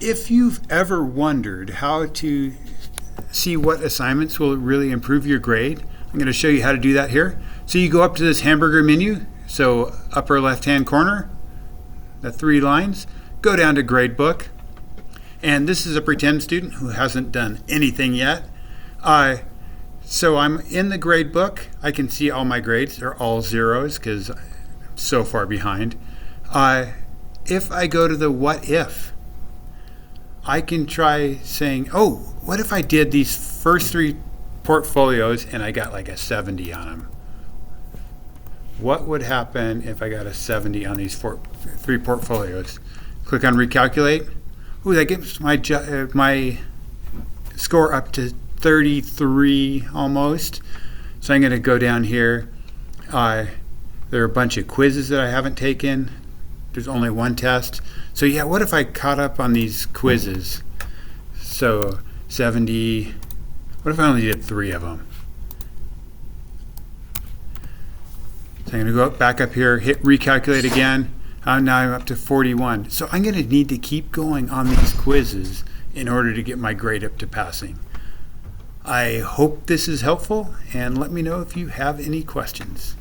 If you've ever wondered how to see what assignments will really improve your grade, I'm going to show you how to do that here. So you go up to this hamburger menu, so upper left-hand corner, the 3 lines, go down to Gradebook. And this is a pretend student who hasn't done anything yet. So I'm in the Gradebook. I can see all my grades. They're all zeros because I'm so far behind. If I go to the what if, I can try saying, oh, what if I did these first 3 portfolios and I got like a 70 on them? What would happen if I got a 70 on these 3 portfolios? Click on recalculate. Ooh, that gets my score up to 33 almost. So I'm going to go down here. There are a bunch of quizzes that I haven't taken. There's only 1 test. So yeah, what if I caught up on these quizzes? So 70, what if I only did 3 of them? So I'm going to go back up here, hit recalculate again. Now I'm up to 41. So I'm going to need to keep going on these quizzes in order to get my grade up to passing. I hope this is helpful, and let me know if you have any questions.